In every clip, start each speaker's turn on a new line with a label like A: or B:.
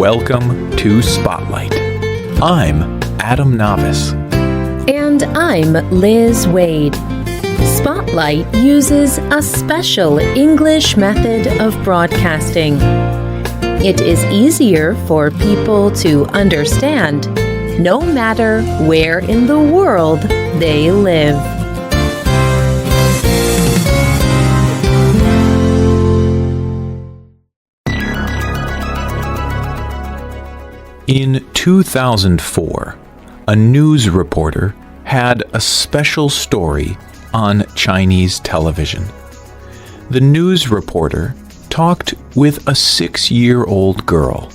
A: Welcome to Spotlight. I'm Adam Navis.
B: And I'm Liz Wade. Spotlight uses a special English method of broadcasting. It is easier for people to understand, no matter where in the world they live.
A: In 2004, a news reporter had a special story on Chinese television. The news reporter talked with a 6-year-old girl.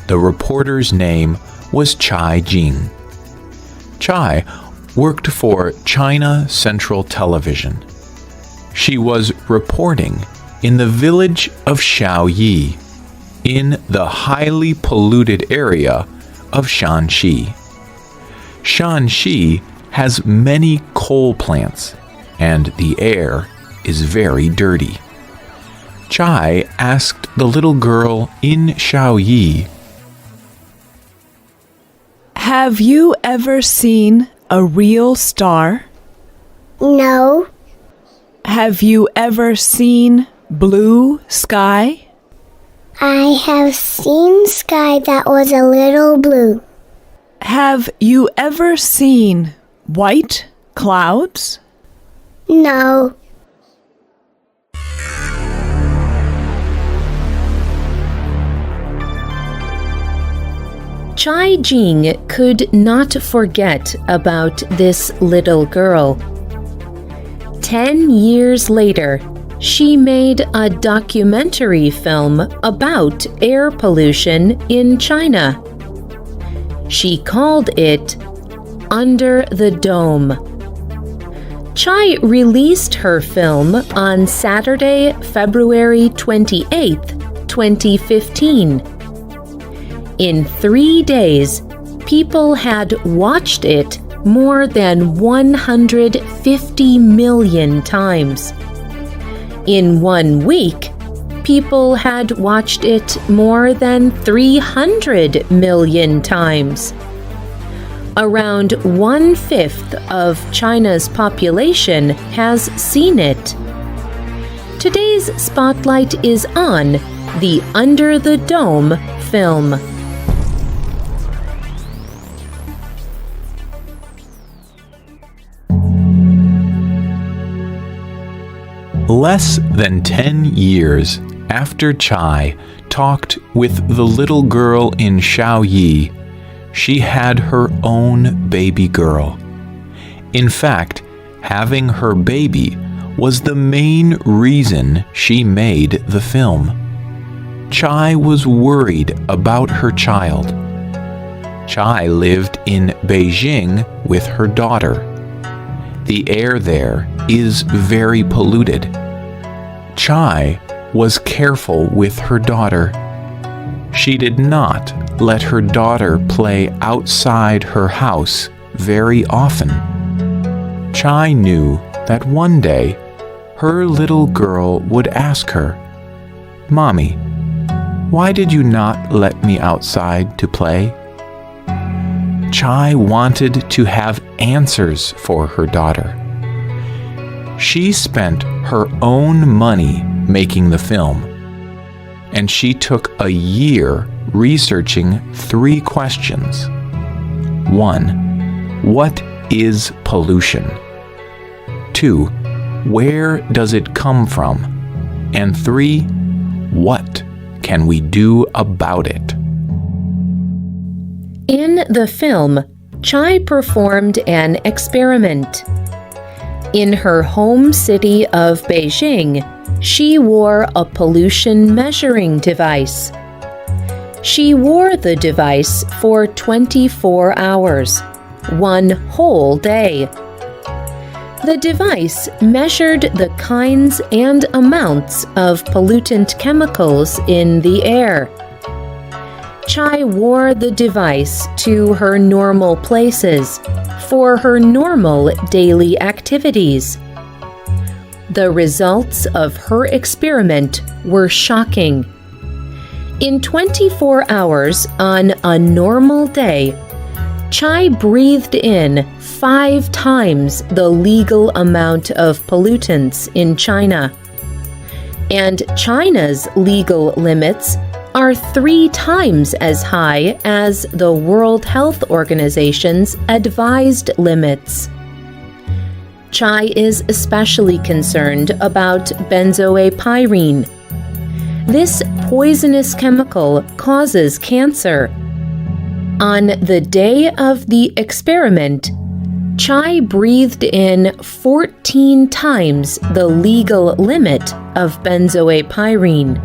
A: The reporter's name was Chai Jing. Chai worked for China Central Television. She was reporting in the village of Shaoyi, in the highly polluted area of Shanxi. Shanxi has many coal plants, and the air is very dirty. Chai asked the little girl in Shaoyi,
C: "Have you ever seen a real star?
D: No.
C: Have you ever seen blue sky?
D: I have seen sky that was a little blue.
C: Have you ever seen white clouds?"
D: No.
B: Chai Jing could not forget about this little girl. 10 years later, she made a documentary film about air pollution in China. She called it Under the Dome. Chai released her film on Saturday, February 28, 2015. In 3 days, people had watched it more than 150 million times. In 1 week, people had watched it more than 300 million times. Around 1/5 of China's population has seen it. Today's spotlight is on the Under the Dome film.
A: Less than 10 years after Chai talked with the little girl in Shaoyi, she had her own baby girl. In fact, having her baby was the main reason she made the film. Chai was worried about her child. Chai lived in Beijing with her daughter. The air there is very polluted. Chai was careful with her daughter. She did not let her daughter play outside her house very often. Chai knew that one day her little girl would ask her, "Mommy, why did you not let me outside to play?" Chai wanted to have answers for her daughter. She spent her own money making the film, and she took a year researching 3 questions. 1. What is pollution? 2. Where does it come from? And 3. What can we do about it?
B: In the film, Chai performed an experiment. In her home city of Beijing, she wore a pollution measuring device. She wore the device for 24 hours, 1 whole day. The device measured the kinds and amounts of pollutant chemicals in the air. Chai wore the device to her normal places for her normal daily activities. The results of her experiment were shocking. In 24 hours on a normal day, Chai breathed in 5 times the legal amount of pollutants in China. And China's legal limits are 3 times as high as the World Health Organization's advised limits. Chai is especially concerned about benzoapyrene. This poisonous chemical causes cancer. On the day of the experiment, Chai breathed in 14 times the legal limit of benzoapyrene.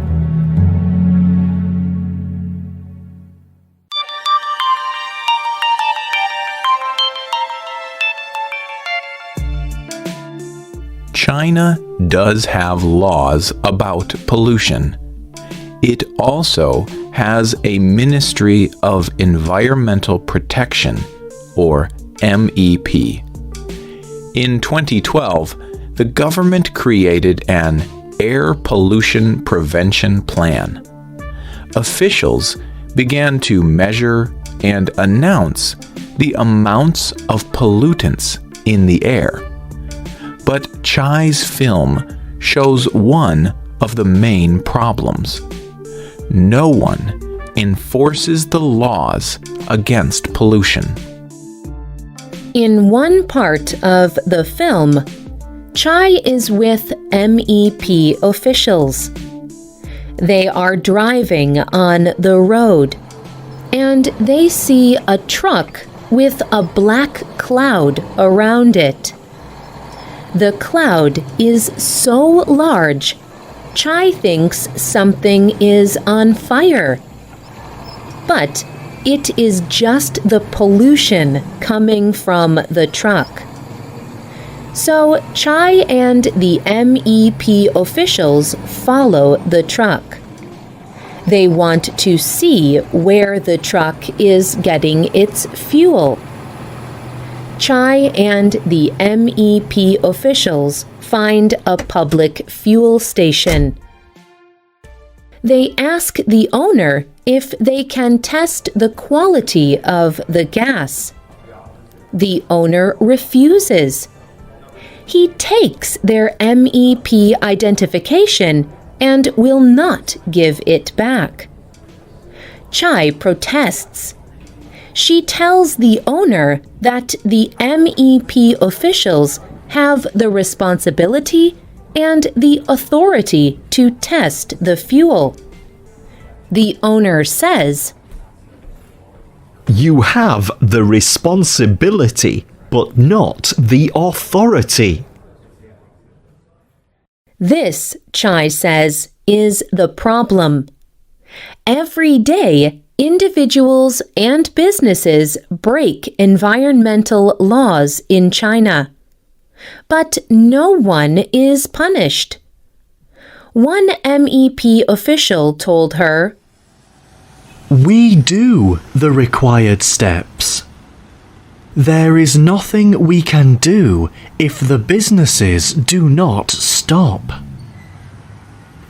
A: China does have laws about pollution. It also has a Ministry of Environmental Protection, or MEP. In 2012, the government created an air pollution prevention plan. Officials began to measure and announce the amounts of pollutants in the air. But Chai's film shows one of the main problems. No one enforces the laws against pollution.
B: In one part of the film, Chai is with MEP officials. They are driving on the road, and they see a truck with a black cloud around it. The cloud is so large, Chai thinks something is on fire. But it is just the pollution coming from the truck. So Chai and the MEP officials follow the truck. They want to see where the truck is getting its fuel. Chai and the MEP officials find a public fuel station. They ask the owner if they can test the quality of the gas. The owner refuses. He takes their MEP identification and will not give it back. Chai protests. She tells the owner that the MEP officials have the responsibility and the authority to test the fuel. The owner says,
E: "You have the responsibility, but not the authority."
B: This, Chai says, is the problem. Every day, individuals and businesses break environmental laws in China. But no one is punished. One MEP official told her,
E: "We do the required steps. There is nothing we can do if the businesses do not stop.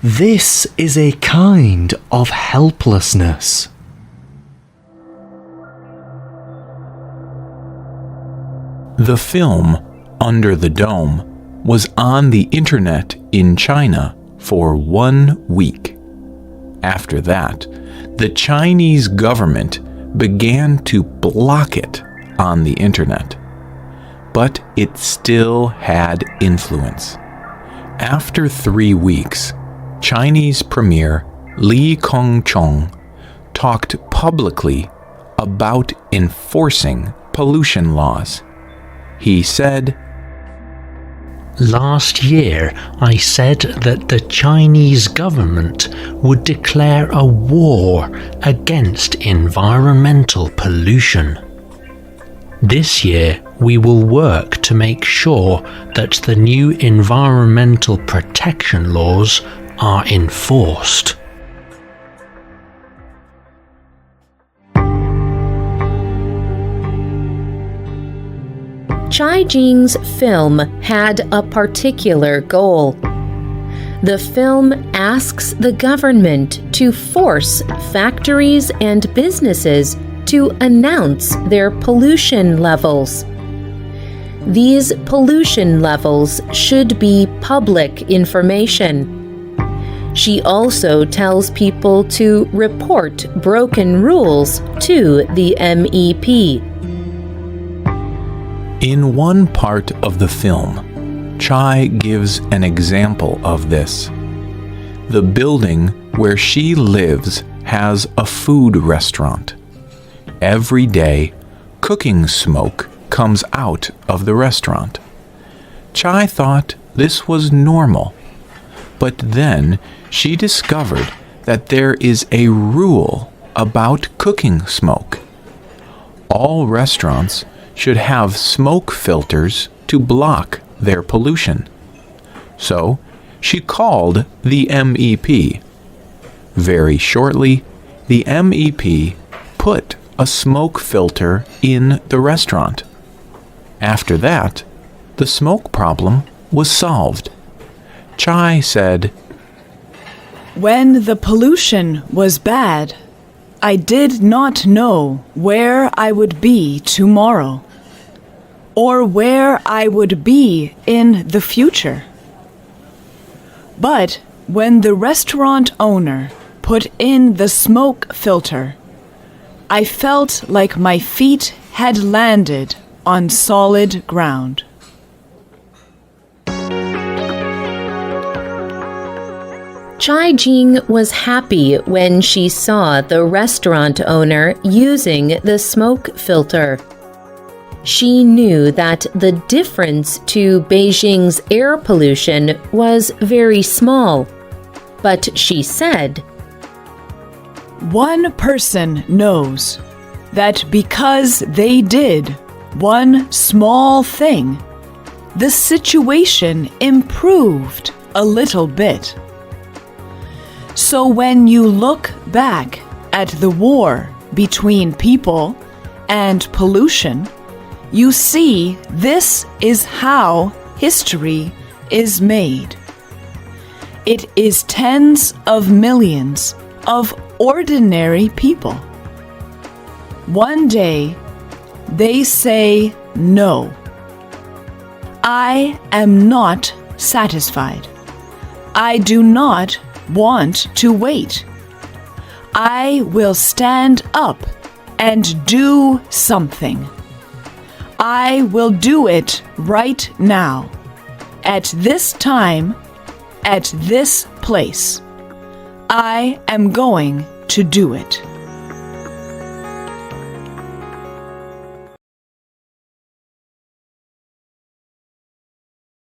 E: This is a kind of helplessness."
A: The film, Under the Dome, was on the internet in China for 1 week. After that, the Chinese government began to block it on the internet. But it still had influence. After 3 weeks, Chinese Premier Li Kongchong talked publicly about enforcing pollution laws. He said,
F: "Last year, I said that the Chinese government would declare a war against environmental pollution. This year, we will work to make sure that the new environmental protection laws are enforced."
B: Chai Jing's film had a particular goal. The film asks the government to force factories and businesses to announce their pollution levels. These pollution levels should be public information. She also tells people to report broken rules to the MEP.
A: In one part of the film, Chai gives an example of this. The building where she lives has a food restaurant. Every day, cooking smoke comes out of the restaurant. Chai thought this was normal, but then she discovered that there is a rule about cooking smoke. All restaurants should have smoke filters to block their pollution. So she called the MEP. Very shortly, the MEP put a smoke filter in the restaurant. After that, the smoke problem was solved. Chai said,
C: When the pollution was bad, I did not know where I would be tomorrow, or where I would be in the future. But when the restaurant owner put in the smoke filter, I felt like my feet had landed on solid ground.
B: Chai Jing was happy when she saw the restaurant owner using the smoke filter. She knew that the difference to Beijing's air pollution was very small, but she said,
C: One person knows that because they did one small thing, the situation improved a little bit. So when you look back at the war between people and pollution, you see this is how history is made. It is tens of millions of ordinary people. One day, they say no. I am not satisfied. I do not want to wait. I will stand up and do something. I will do it right now, at this time, at this place. I am going to do it.